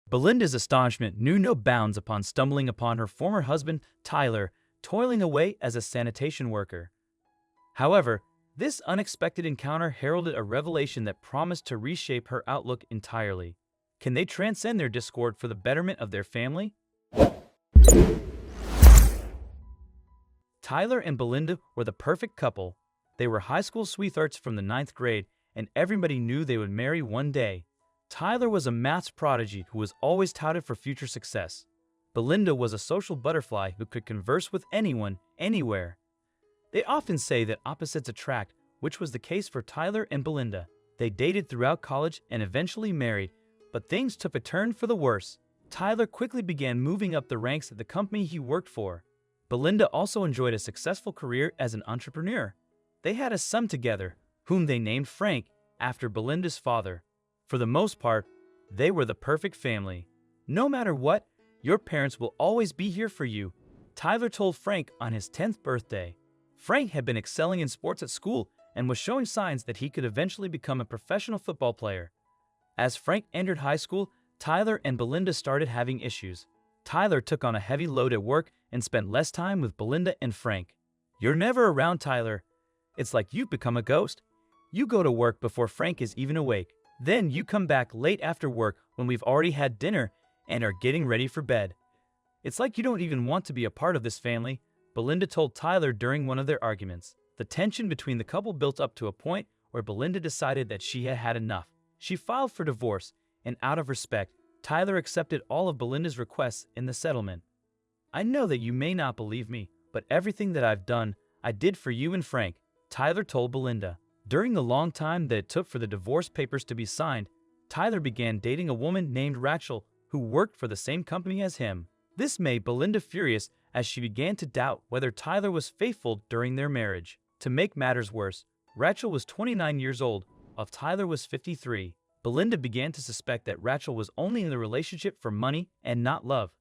Belinda's astonishment knew no bounds upon stumbling upon her former husband, Tyler, toiling away as a sanitation worker. However, this unexpected encounter heralded a revelation that promised to reshape her outlook entirely. Can they transcend their discord for the betterment of their family? Tyler and Belinda were the perfect couple. They were high school sweethearts from the ninth grade, and everybody knew they would marry one day. Tyler was a maths prodigy who was always touted for future success. Belinda was a social butterfly who could converse with anyone, anywhere. They often say that opposites attract, which was the case for Tyler and Belinda. They dated throughout college and eventually married, but things took a turn for the worse. Tyler quickly began moving up the ranks at the company he worked for. Belinda also enjoyed a successful career as an entrepreneur. They had a son together, whom they named Frank, after Belinda's father. For the most part, they were the perfect family. No matter what, your parents will always be here for you, Tyler told Frank on his 10th birthday. Frank had been excelling in sports at school and was showing signs that he could eventually become a professional football player. As Frank entered high school, Tyler and Belinda started having issues. Tyler took on a heavy load at work and spent less time with Belinda and Frank. "You're never around, Tyler. It's like you've become a ghost. You go to work before Frank is even awake. Then you come back late after work when we've already had dinner and are getting ready for bed. It's like you don't even want to be a part of this family," Belinda told Tyler during one of their arguments. The tension between the couple built up to a point where Belinda decided that she had had enough. She filed for divorce, and out of respect, Tyler accepted all of Belinda's requests in the settlement. "I know that you may not believe me, but everything that I've done, I did for you and Frank," Tyler told Belinda. During the long time that it took for the divorce papers to be signed, Tyler began dating a woman named Rachel who worked for the same company as him. This made Belinda furious as she began to doubt whether Tyler was faithful during their marriage. To make matters worse, Rachel was 29 years old, while Tyler was 53. Belinda began to suspect that Rachel was only in the relationship for money and not love.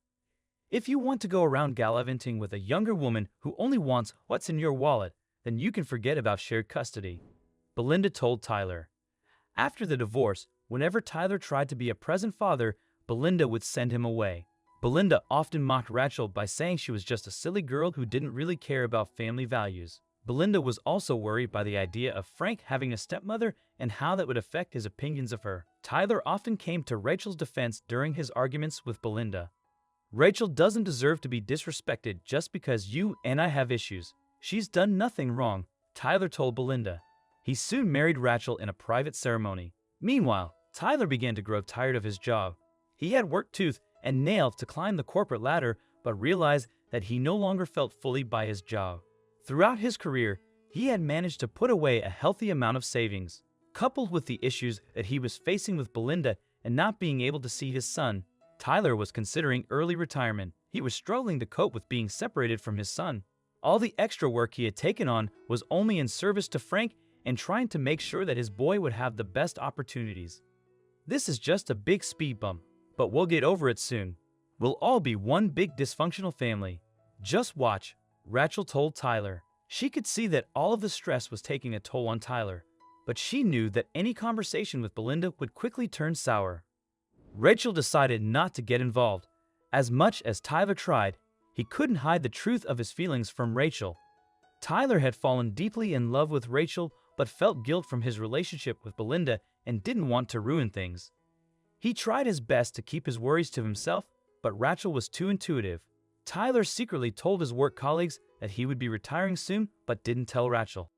"If you want to go around gallivanting with a younger woman who only wants what's in your wallet, then you can forget about shared custody," Belinda told Tyler. After the divorce, whenever Tyler tried to be a present father, Belinda would send him away. Belinda often mocked Rachel by saying she was just a silly girl who didn't really care about family values. Belinda was also worried by the idea of Frank having a stepmother and how that would affect his opinions of her. Tyler often came to Rachel's defense during his arguments with Belinda. "Rachel doesn't deserve to be disrespected just because you and I have issues. She's done nothing wrong," Tyler told Belinda. He soon married Rachel in a private ceremony. Meanwhile, Tyler began to grow tired of his job. He had worked tooth and nail to climb the corporate ladder, but realized that he no longer felt fully by his job. Throughout his career, he had managed to put away a healthy amount of savings. Coupled with the issues that he was facing with Belinda and not being able to see his son, Tyler was considering early retirement. He was struggling to cope with being separated from his son. All the extra work he had taken on was only in service to Frank and trying to make sure that his boy would have the best opportunities. "This is just a big speed bump, but we'll get over it soon. We'll all be one big dysfunctional family. Just watch," Rachel told Tyler. She could see that all of the stress was taking a toll on Tyler, but she knew that any conversation with Belinda would quickly turn sour. Rachel decided not to get involved. As much as Tyler tried, he couldn't hide the truth of his feelings from Rachel. Tyler had fallen deeply in love with Rachel but felt guilt from his relationship with Belinda and didn't want to ruin things. He tried his best to keep his worries to himself, but Rachel was too intuitive. Tyler secretly told his work colleagues that he would be retiring soon but didn't tell Rachel.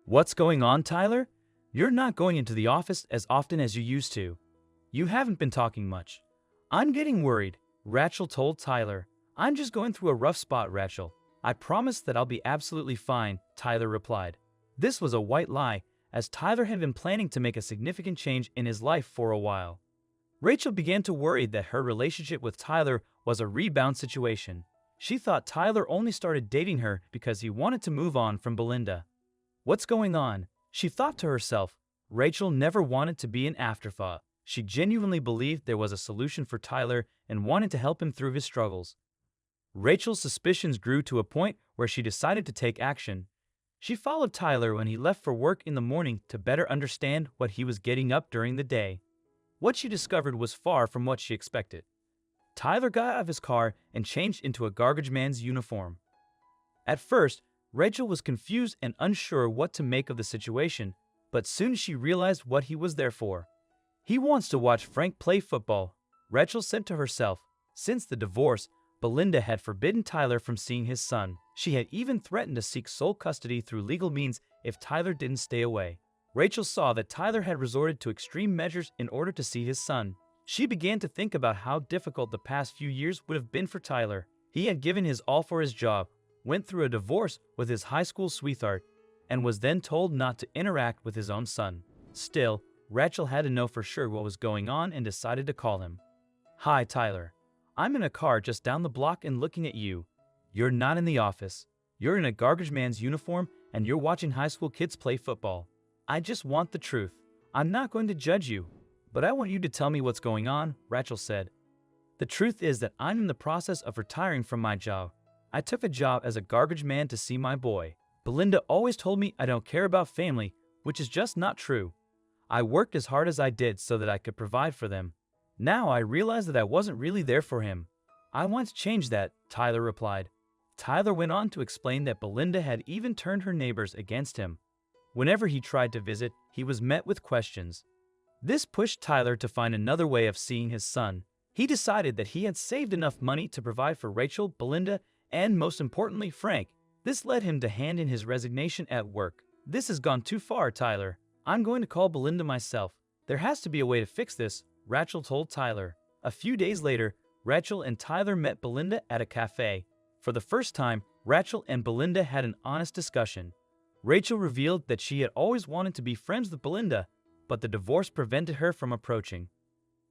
"What's going on, Tyler? You're not going into the office as often as you used to. You haven't been talking much." "I'm getting worried," Rachel told Tyler. "I'm just going through a rough spot, Rachel. I promise that I'll be absolutely fine," Tyler replied. This was a white lie, as Tyler had been planning to make a significant change in his life for a while. Rachel began to worry that her relationship with Tyler was a rebound situation. She thought Tyler only started dating her because he wanted to move on from Belinda. "What's going on?" she thought to herself. Rachel never wanted to be an afterthought. She genuinely believed there was a solution for Tyler and wanted to help him through his struggles. Rachel's suspicions grew to a point where she decided to take action. She followed Tyler when he left for work in the morning to better understand what he was getting up during the day. What she discovered was far from what she expected. Tyler got out of his car and changed into a garbage man's uniform. At first, Rachel was confused and unsure what to make of the situation, but soon she realized what he was there for. He wants to watch Frank play football, Rachel said to herself. Since the divorce, Belinda had forbidden Tyler from seeing his son. She had even threatened to seek sole custody through legal means if Tyler didn't stay away. Rachel saw that Tyler had resorted to extreme measures in order to see his son. She began to think about how difficult the past few years would have been for Tyler. He had given his all for his job, went through a divorce with his high school sweetheart, and was then told not to interact with his own son. Still, Rachel had to know for sure what was going on and decided to call him. "Hi, Tyler. I'm in a car just down the block and looking at you. You're not in the office. You're in a garbage man's uniform and you're watching high school kids play football. I just want the truth. I'm not going to judge you, but I want you to tell me what's going on," Rachel said. "The truth is that I'm in the process of retiring from my job. I took a job as a garbage man to see my boy. Belinda always told me I don't care about family, which is just not true. I worked as hard as I did so that I could provide for them. Now I realize that I wasn't really there for him. I want to change that," Tyler replied. Tyler went on to explain that Belinda had even turned her neighbors against him. Whenever he tried to visit, he was met with questions. This pushed Tyler to find another way of seeing his son. He decided that he had saved enough money to provide for Rachel, Belinda, and most importantly, Frank. This led him to hand in his resignation at work. "This has gone too far, Tyler. I'm going to call Belinda myself. There has to be a way to fix this," Rachel told Tyler. A few days later, Rachel and Tyler met Belinda at a cafe. For the first time, Rachel and Belinda had an honest discussion. Rachel revealed that she had always wanted to be friends with Belinda, but the divorce prevented her from approaching.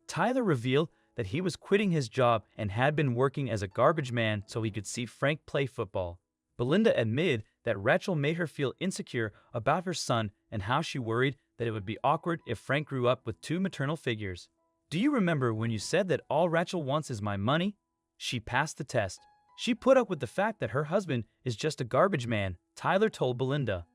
Tyler revealed that he was quitting his job and had been working as a garbage man so he could see Frank play football. Belinda admitted that Rachel made her feel insecure about her son and how she worried that it would be awkward if Frank grew up with two maternal figures. "Do you remember when you said that all Rachel wants is my money?" She passed the test. She put up with the fact that her husband is just a garbage man, Tyler told Belinda.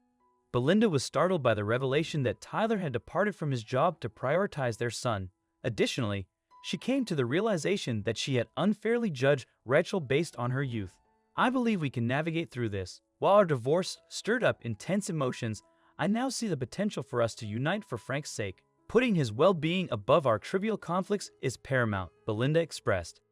Belinda was startled by the revelation that Tyler had departed from his job to prioritize their son. Additionally, she came to the realization that she had unfairly judged Rachel based on her youth. "I believe we can navigate through this. While our divorce stirred up intense emotions, I now see the potential for us to unite for Frank's sake. Putting his well-being above our trivial conflicts is paramount," Belinda expressed.